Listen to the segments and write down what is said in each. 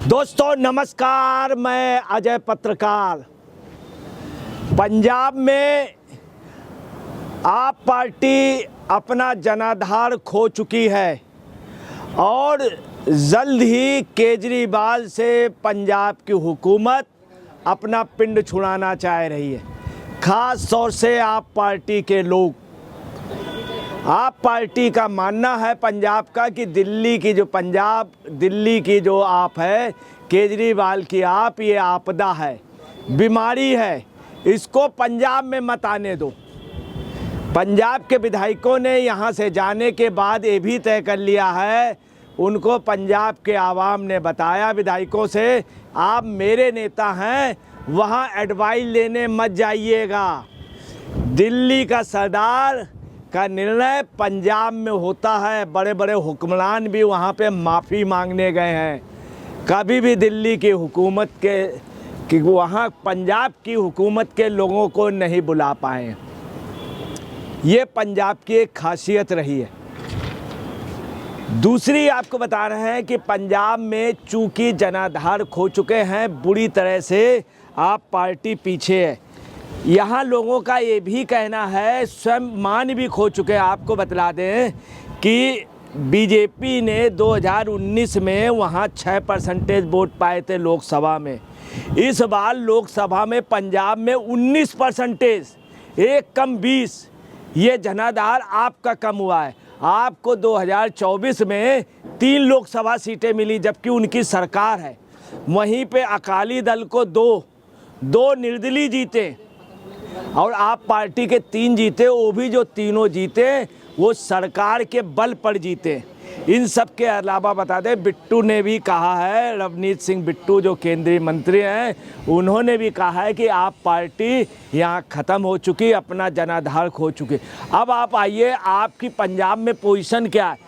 दोस्तों नमस्कार, मैं अजय पत्रकार। पंजाब में आप पार्टी अपना जनाधार खो चुकी है और जल्द ही केजरीवाल से पंजाब की हुकूमत अपना पिंड छुड़ाना चाह रही है। ख़ास तौर से आप पार्टी के लोग, आप पार्टी का मानना है पंजाब का कि दिल्ली की जो आप है, केजरीवाल की आप, ये आपदा है, बीमारी है, इसको पंजाब में मत आने दो। पंजाब के विधायकों ने यहाँ से जाने के बाद ये भी तय कर लिया है, उनको पंजाब के आवाम ने बताया विधायकों से, आप मेरे नेता हैं, वहाँ एडवाइस लेने मत जाइएगा। दिल्ली का सरदार का निर्णय पंजाब में होता है। बड़े बड़े हुक्मरान भी वहाँ पे माफ़ी मांगने गए हैं। कभी भी दिल्ली की हुकूमत कि वहाँ पंजाब की हुकूमत के लोगों को नहीं बुला पाए। ये पंजाब की एक खासियत रही है। दूसरी आपको बता रहे हैं कि पंजाब में चूंकि जनाधार खो चुके हैं, बुरी तरह से आप पार्टी पीछे है। यहाँ लोगों का ये भी कहना है, स्वयं मान भी खो चुके हैं। आपको बतला दें कि बीजेपी ने 2019 में वहाँ 6% वोट पाए थे लोकसभा में। इस बार लोकसभा में पंजाब में 19%, एक कम 20। ये जनाधार आपका कम हुआ है। आपको 2024 में 3 लोकसभा सीटें मिली, जबकि उनकी सरकार है। वहीं पे अकाली दल को दो निर्दलीय जीते और आप पार्टी के 3 जीते। वो भी जो तीनों जीते वो सरकार के बल पर जीते। इन सब के अलावा बता दें, बिट्टू ने भी कहा है, रवनीत सिंह बिट्टू जो केंद्रीय मंत्री हैं, उन्होंने भी कहा है कि आप पार्टी यहाँ ख़त्म हो चुकी, अपना जनाधार खो चुकी। अब आप आइए, आपकी पंजाब में पोजीशन क्या है?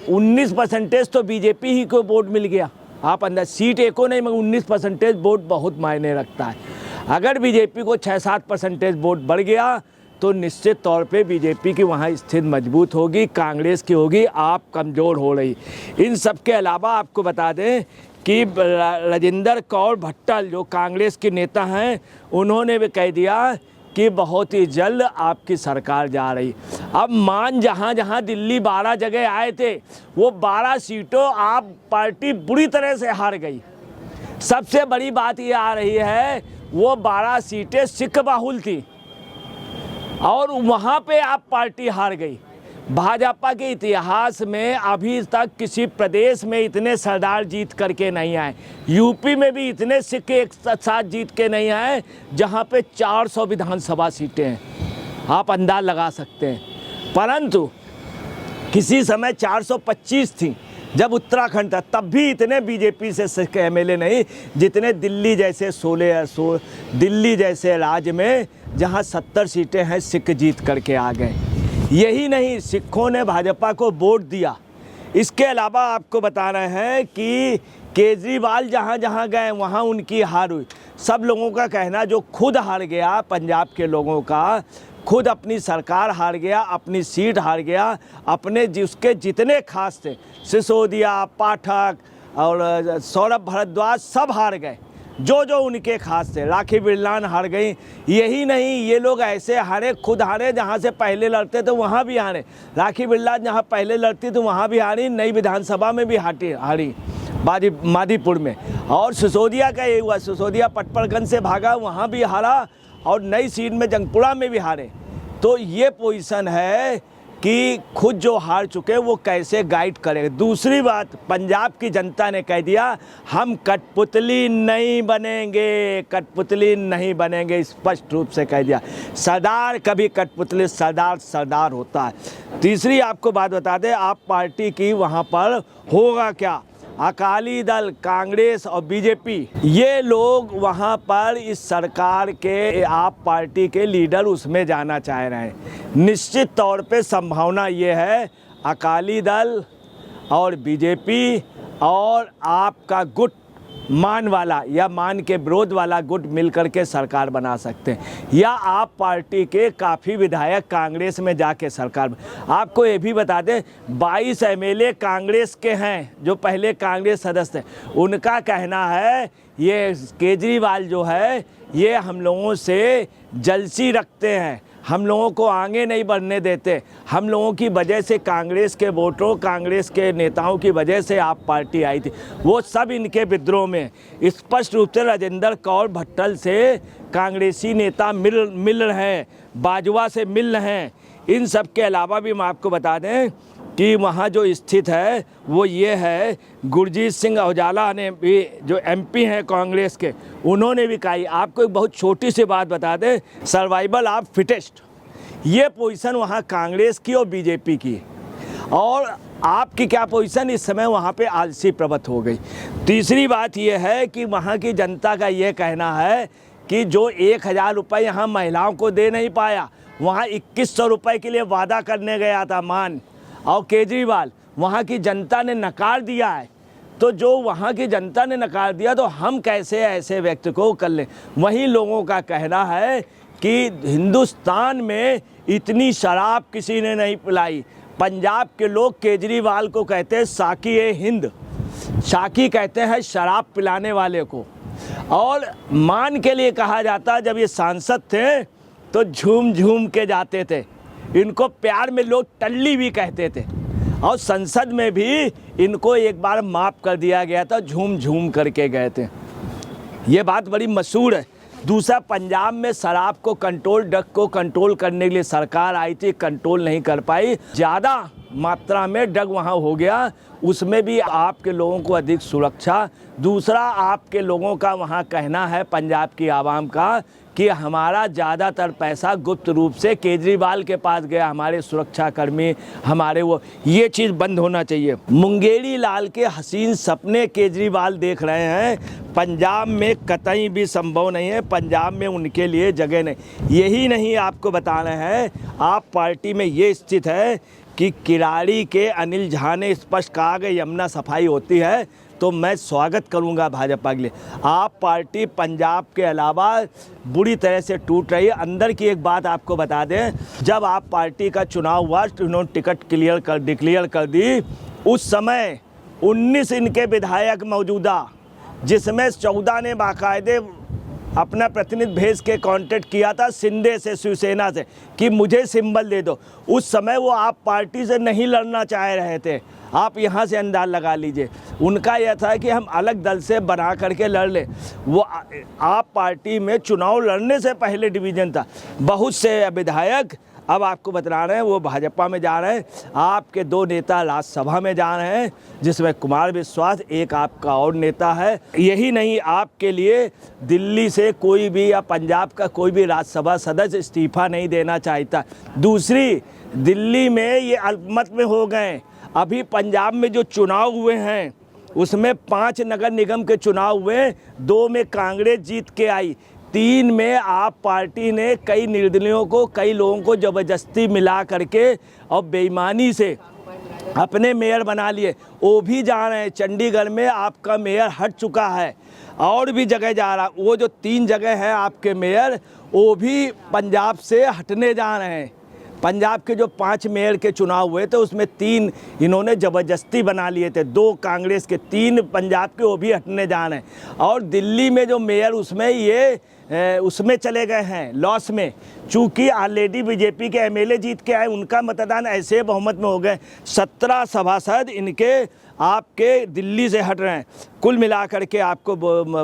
19% तो बीजेपी ही को वोट मिल गया। आप अंदर सीट एको नहीं, मगर 19% वोट बहुत मायने रखता है। अगर बीजेपी को 6-7% वोट बढ़ गया तो निश्चित तौर पे बीजेपी की वहाँ स्थिति मजबूत होगी, कांग्रेस की होगी, आप कमज़ोर हो रही। इन सब के अलावा आपको बता दें कि राजेंद्र कौर भट्टल जो कांग्रेस के नेता हैं, उन्होंने भी कह दिया कि बहुत ही जल्द आपकी सरकार जा रही। अब मान जहाँ दिल्ली 12 जगह आए थे, वो 12 सीटों आप पार्टी बुरी तरह से हार गई। सबसे बड़ी बात ये आ रही है, वो 12 सीटें सिख बाहुल थी और वहाँ पे आप पार्टी हार गई। भाजपा के इतिहास में अभी तक किसी प्रदेश में इतने सरदार जीत करके नहीं आए। यूपी में भी इतने सिख एक साथ जीत के नहीं आए, जहाँ पे 400 विधानसभा सीटें हैं। आप अंदाज लगा सकते हैं। परंतु किसी समय 425 थी जब उत्तराखंड था, तब भी इतने बीजेपी से सिख एमएलए नहीं जितने दिल्ली जैसे राज्य में, जहां 70 सीटें हैं, सिख जीत करके आ गए। यही नहीं, सिखों ने भाजपा को वोट दिया। इसके अलावा आपको बता रहे हैं कि केजरीवाल जहां गए वहां उनकी हार हुई। सब लोगों का कहना, जो खुद हार गया, पंजाब के लोगों का, खुद अपनी सरकार हार गया, अपनी सीट हार गया, अपने जिसके जितने खास थे, सिसोदिया, पाठक और सौरभ भारद्वाज, सब हार गए। जो उनके खास थे, राखी बिरलान हार गई। यही नहीं, ये लोग ऐसे हारे, खुद हारे, जहाँ से पहले लड़ते थे वहाँ भी हारे। राखी बिरलान जहाँ पहले लड़ती थी वहाँ भी हारी, नई विधानसभा में भी हारी मादीपुर में। और सिसोदिया का ये हुआ, सिसोदिया पटपड़गंज से भागा, वहाँ भी हारा, और नई सीट में जंगपुरा में भी हारे। तो ये पोजीशन है कि खुद जो हार चुके वो कैसे गाइड करेंगे। दूसरी बात, पंजाब की जनता ने कह दिया, हम कठपुतली नहीं बनेंगे, स्पष्ट रूप से कह दिया। सरदार कभी कठपुतली, सरदार होता है। तीसरी आपको बात बता दें, आप पार्टी की वहाँ पर होगा क्या? अकाली दल, कांग्रेस और बीजेपी, ये लोग वहाँ पर इस सरकार के, आप पार्टी के लीडर उसमें जाना चाह रहे हैं। निश्चित तौर पे संभावना ये है, अकाली दल और बीजेपी और आपका गुट मान वाला या मान के विरोध वाला गुट मिलकर के सरकार बना सकते हैं, या आप पार्टी के काफ़ी विधायक कांग्रेस में जाके सरकार। आपको ये भी बता दें 22 एमएलए कांग्रेस के हैं जो पहले कांग्रेस सदस्य हैं। उनका कहना है ये केजरीवाल जो है ये हम लोगों से जलसी रखते हैं, हम लोगों को आगे नहीं बढ़ने देते, हम लोगों की वजह से कांग्रेस के वोटरों, कांग्रेस के नेताओं की वजह से आप पार्टी आई थी, वो सब इनके विद्रोह में। स्पष्ट रूप से राजेंद्र कौर भट्टल से कांग्रेसी नेता मिल रहे हैं, बाजवा से मिल रहे हैं। इन सब के अलावा भी हम आपको बता दें कि वहाँ जो स्थित है वो ये है, गुरजीत सिंह औजाला ने भी, जो एमपी हैं कांग्रेस के, उन्होंने भी कहा। आपको एक बहुत छोटी सी बात बता दें, सर्वाइवल ऑफ फिटेस्ट, ये पोजीशन वहाँ कांग्रेस की और बीजेपी की, और आपकी क्या पोजीशन इस समय वहाँ पे आलसी प्रवृत्त हो गई। तीसरी बात ये है कि वहाँ की जनता का ये कहना है कि जो 1000 रुपये यहाँ महिलाओं को दे नहीं पाया, वहाँ 2100 रुपये के लिए वादा करने गया था मान, और केजरीवाल वहाँ की जनता ने नकार दिया है। तो जो वहाँ की जनता ने नकार दिया तो हम कैसे ऐसे व्यक्ति को कर लें। वहीं लोगों का कहना है कि हिंदुस्तान में इतनी शराब किसी ने नहीं पिलाई। पंजाब के लोग केजरीवाल को कहते हैं साकी ए हिंद, साकी कहते हैं शराब पिलाने वाले को। और मान के लिए कहा जाता, जब ये सांसद थे तो झूम झूम के जाते थे, इनको प्यार में लोग टल्ली भी कहते थे, और संसद में भी इनको एक बार माफ़ कर दिया गया था, झूम झूम करके गए थे। ये बात बड़ी मशहूर है। दूसरा, पंजाब में शराब को कंट्रोल, ड्रग को कंट्रोल करने के लिए सरकार आई थी, कंट्रोल नहीं कर पाई, ज़्यादा मात्रा में ड्रग वहाँ हो गया, उसमें भी आपके लोगों को अधिक सुरक्षा। दूसरा, आपके लोगों का वहाँ कहना है, पंजाब की आवाम का, कि हमारा ज़्यादातर पैसा गुप्त रूप से केजरीवाल के पास गया, हमारे सुरक्षाकर्मी, हमारे वो, ये चीज़ बंद होना चाहिए। मुंगेरी लाल के हसीन सपने केजरीवाल देख रहे हैं, पंजाब में कतई भी संभव नहीं है, पंजाब में उनके लिए जगह नहीं। यही नहीं आपको बता रहे हैं, आप पार्टी में ये स्थित है कि किराड़ी के अनिल झा ने स्पष्ट कहा कि यमुना सफाई होती है तो मैं स्वागत करूंगा भाजपा के लिए। आप पार्टी पंजाब के अलावा बुरी तरह से टूट रही है। अंदर की एक बात आपको बता दें, जब आप पार्टी का चुनाव हुआ, उन्होंने टिकट डिक्लेयर कर दी, उस समय 19 इनके विधायक मौजूदा, जिसमें 14 ने बाकायदे अपना प्रतिनिधि भेज के कांटेक्ट किया था शिंदे से, शिवसेना से, कि मुझे सिंबल दे दो। उस समय वो आप पार्टी से नहीं लड़ना चाह रहे थे। आप यहाँ से अंदाज लगा लीजिए, उनका यह था कि हम अलग दल से बना करके लड़ लें। वो आप पार्टी में चुनाव लड़ने से पहले डिवीज़न था। बहुत से विधायक अब आपको बता रहे हैं वो भाजपा में जा रहे हैं। आपके 2 नेता राज्यसभा में जा रहे हैं, जिसमें कुमार विश्वास, एक आपका और नेता है। यही नहीं, आपके लिए दिल्ली से कोई भी या पंजाब का कोई भी राज्यसभा सदस्य इस्तीफा नहीं देना चाहता। दूसरी, दिल्ली में ये अल्पमत में हो गए। अभी पंजाब में जो चुनाव हुए हैं उसमें 5 नगर निगम के चुनाव हुए, 2 में कांग्रेस जीत के आई, 3 में आप पार्टी ने कई निर्दलियों को, कई लोगों को ज़बरदस्ती मिला करके और बेईमानी से अपने मेयर बना लिए। वो भी जा रहे हैं, चंडीगढ़ में आपका मेयर हट चुका है, और भी जगह जा रहा। वो जो 3 जगह है आपके मेयर, वो भी पंजाब से हटने जा रहे हैं। पंजाब के जो 5 मेयर के चुनाव हुए थे उसमें 3 इन्होंने ज़बरदस्ती बना लिए थे, 2 कांग्रेस के, 3 पंजाब के, वो भी हटने जा रहे हैं। और दिल्ली में जो मेयर उसमें चले गए हैं लॉस में, चूँकि ऑलरेडी बीजेपी के एमएलए जीत के आए, उनका मतदान ऐसे बहुमत में हो गए। 17 सभासद इनके आपके दिल्ली से हट रहे हैं। कुल मिलाकर के आपको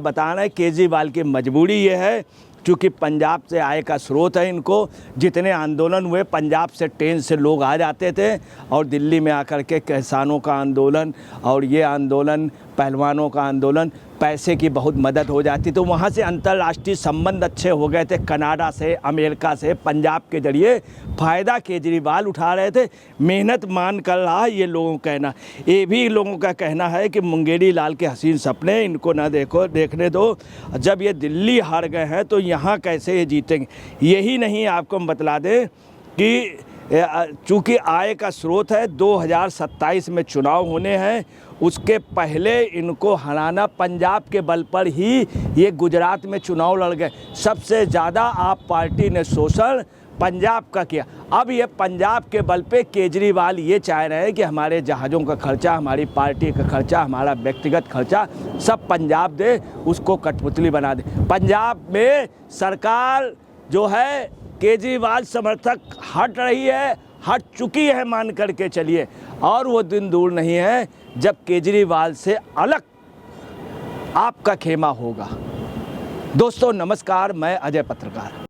बताना है, केजरीवाल की मजबूरी ये है, क्योंकि पंजाब से आय का स्रोत है इनको। जितने आंदोलन हुए पंजाब से ट्रेन से लोग आ जाते थे, और दिल्ली में आकर के किसानों का आंदोलन और ये आंदोलन, पहलवानों का आंदोलन, पैसे की बहुत मदद हो जाती। तो वहाँ से अंतर्राष्ट्रीय संबंध अच्छे हो गए थे, कनाडा से, अमेरिका से, पंजाब के जरिए फ़ायदा केजरीवाल उठा रहे थे। मेहनत मान कर रहा, ये लोगों का कहना। ये भी लोगों का कहना है कि मुंगेरी लाल के हसीन सपने इनको ना देखने दो। जब ये दिल्ली हार गए हैं तो यहाँ कैसे ये जीतेंगे। यही नहीं, आपको हम बतला दें कि चूँकि आय का स्रोत है, 2027 में चुनाव होने हैं, उसके पहले इनको हराना, पंजाब के बल पर ही ये गुजरात में चुनाव लड़ गए। सबसे ज़्यादा आप पार्टी ने शोषण पंजाब का किया। अब ये पंजाब के बल पे केजरीवाल ये चाह रहे हैं कि हमारे जहाज़ों का खर्चा, हमारी पार्टी का खर्चा, हमारा व्यक्तिगत खर्चा सब पंजाब दे, उसको कठपुतली बना दे। पंजाब में सरकार जो है केजरीवाल समर्थक हट रही है, हट चुकी है मान करके चलिए, और वो दिन दूर नहीं है जब केजरीवाल से अलग आपका खेमा होगा। दोस्तों नमस्कार, मैं अजय पत्रकार।